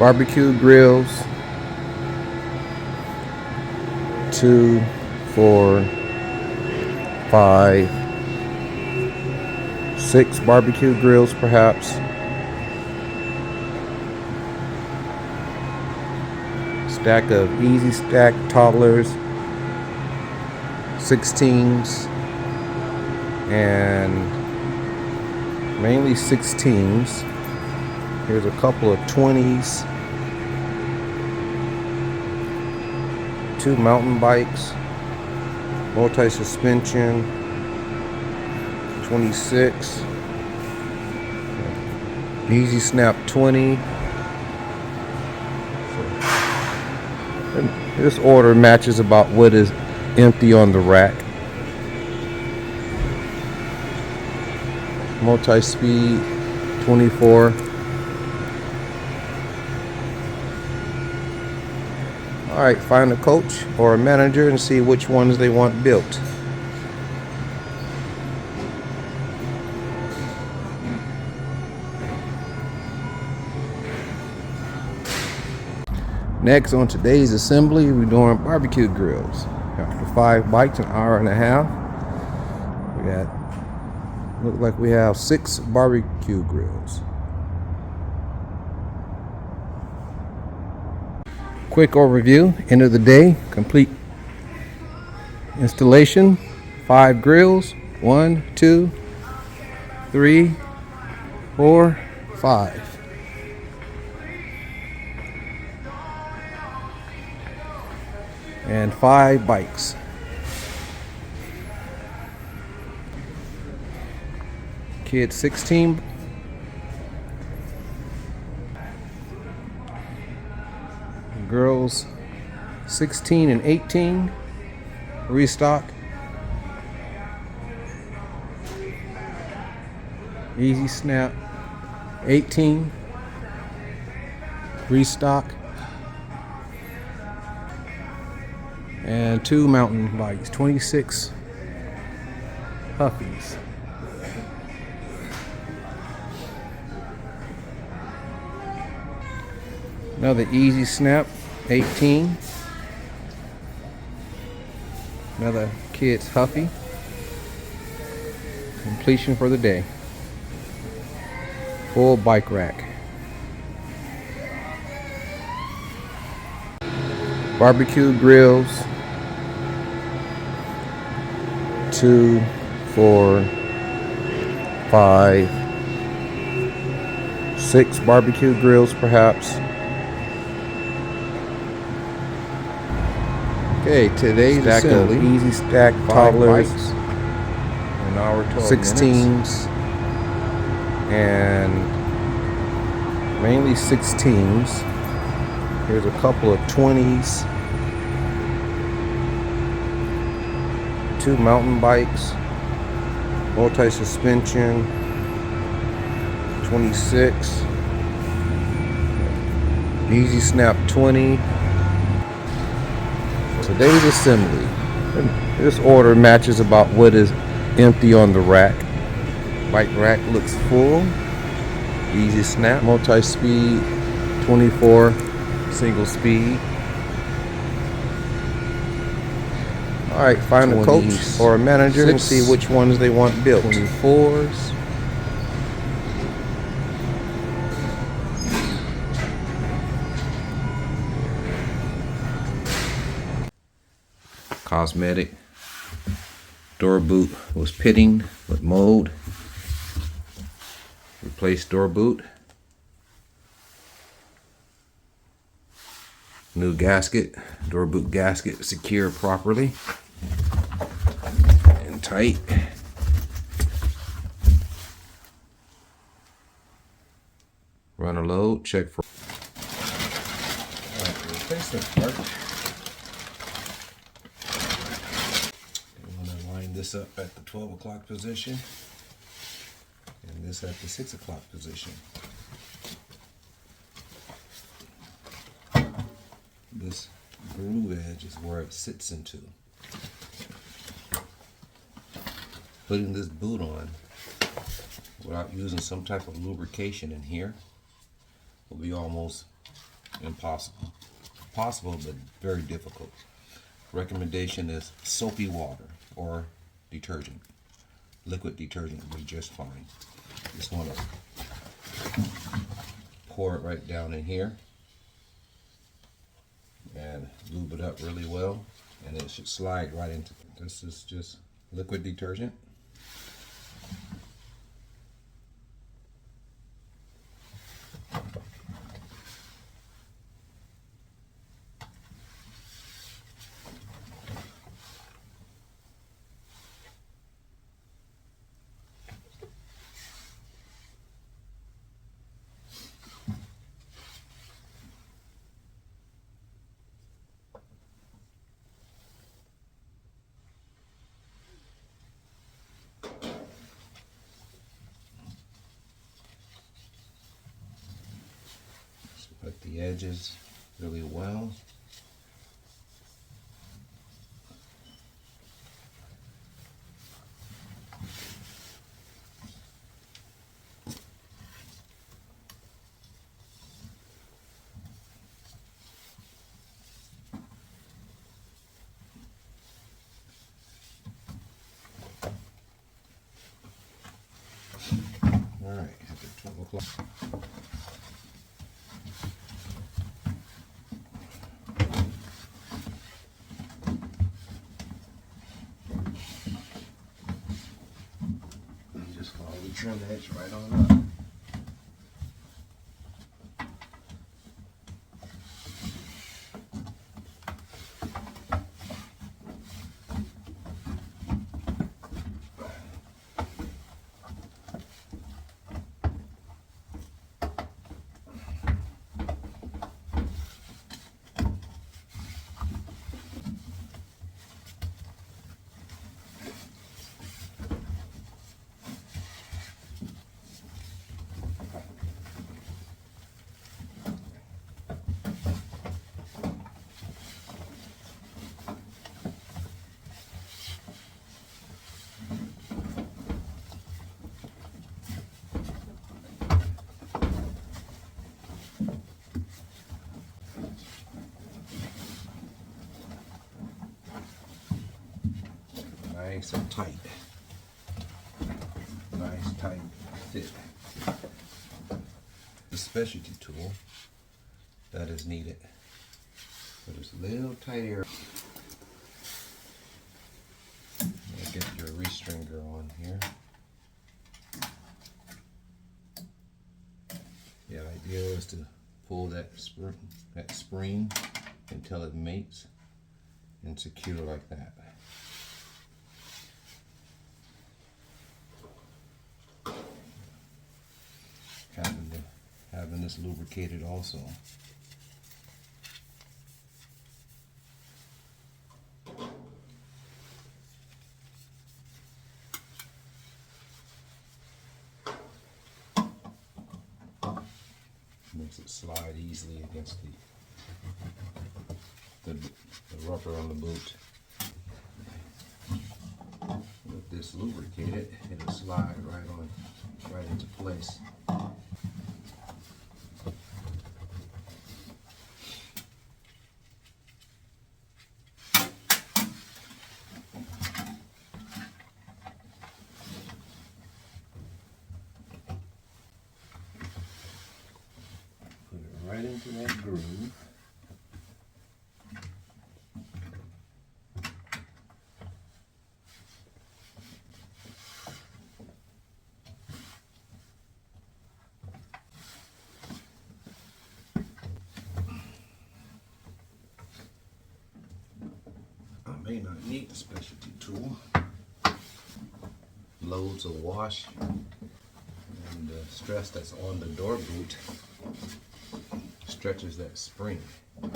barbecue grills, 2, 4, 5, 6 barbecue grills perhaps. Stack of easy stack toddlers, 16s, and mainly 16s. Here's a couple of 20s, 2 mountain bikes, multi-suspension, 26, easy snap 20. And this order matches about what is empty on the rack. Multi-speed 24. Alright, find a coach or a manager and see which ones they want built. Next on today's assembly, we're doing barbecue grills. After 5 bikes, an hour and a half. Look like we have 6 barbecue grills. Quick overview, end of the day, complete installation, 5 grills, 1, 2, 3, 4, 5. And 5 bikes. Kids 16. Girls 16 and 18. Restock. Easy snap 18. Restock. And 2 mountain bikes, 26 Huffies. Another easy snap, 18. Another kid's Huffy. Completion for the day. Full bike rack. Barbecue grills, 2, 4, 5, 6 barbecue grills perhaps. Okay, today's assembly, easy stack toddlers, 16s, and mainly 16s. Here's a couple of 20s, 2 mountain bikes, multi-suspension, 26, easy snap 20. Today's assembly. This order matches about what is empty on the rack. Bike rack looks full. Easy snap, multi-speed, 24, single speed. Alright, find a coach or a manager and see which ones they want built. 24s. Cosmetic. Door boot was pitting with mold. Replaced door boot. New gasket. Door boot gasket secured properly and tight. Run a load. Check for replacement part. This up at the 12 o'clock position and this at the 6 o'clock position. This groove edge is where it sits into. Putting this boot on without using some type of lubrication in here will be almost impossible. Possible, but very difficult. Recommendation is soapy water or detergent. Liquid detergent will be just fine. Just want to pour it right down in here and lube it up really well, and it should slide right into. This is just liquid detergent. Put the edges really well. All right, after 12 o'clock. Just slowly trim the edge right on up. Nice and tight. Nice tight fit. The specialty tool that is needed for this little tiny area. Get your restringer on here. The idea is to pull that spring until it mates and secure like that. Having this lubricated also. Makes it slide easily against the rubber on the boot. With this lubricated, it'll slide right into place. Right into that groove. I may not need the specialty tool. Loads of wash and the stress that's on the door boot stretches that spring. And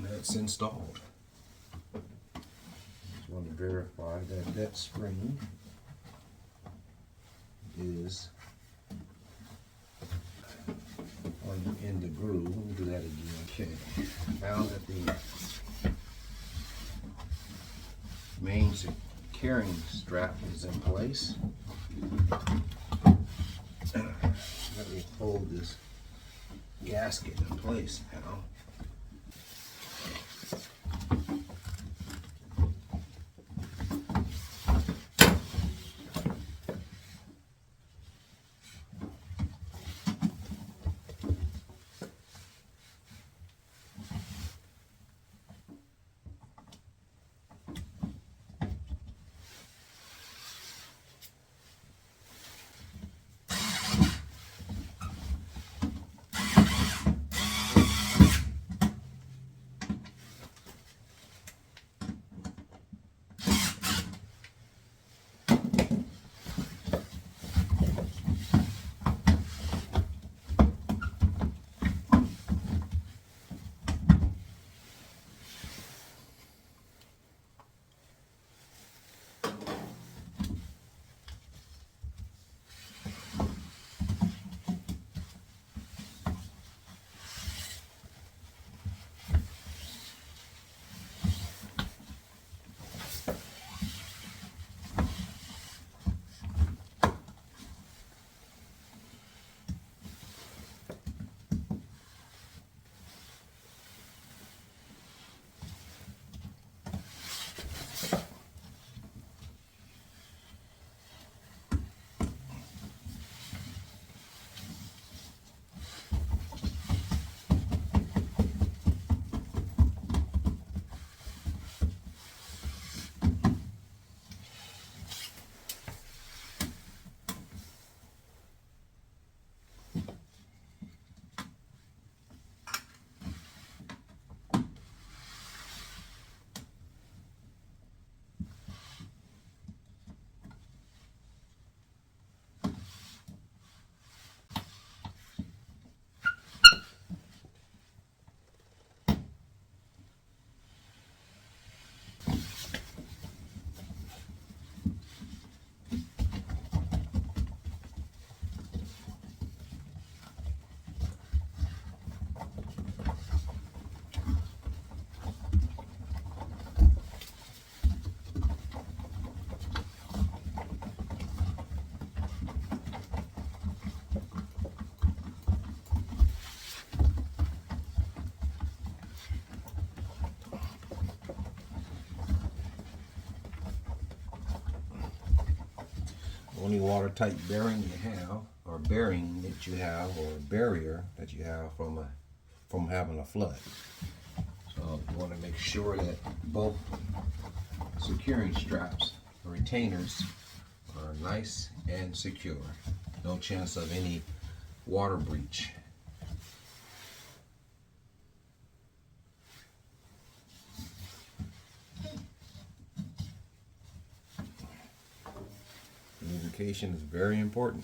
that's installed. Just want to verify that that spring is in the groove. We'll do that again. Okay. Now that the main carrying strap is in place, hold this gasket in place now. Only watertight bearing you have, or bearing that you have, or barrier that you have from having a flood. So you want to make sure that both securing straps or retainers are nice and secure. No chance of any water breach. Lubrication is very important.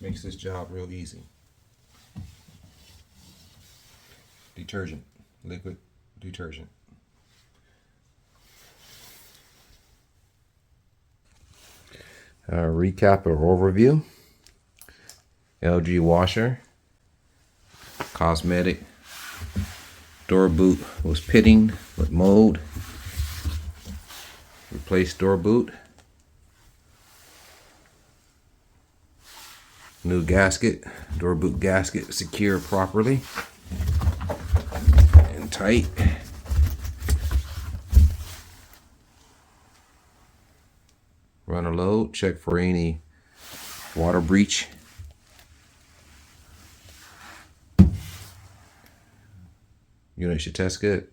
Makes this job real easy. Detergent, liquid detergent. Recap or overview. LG washer, cosmetic. Door boot was pitting with mold. Replaced door boot. New gasket, door boot gasket secured properly and tight. Run a load, check for any water breach. Unit should test good.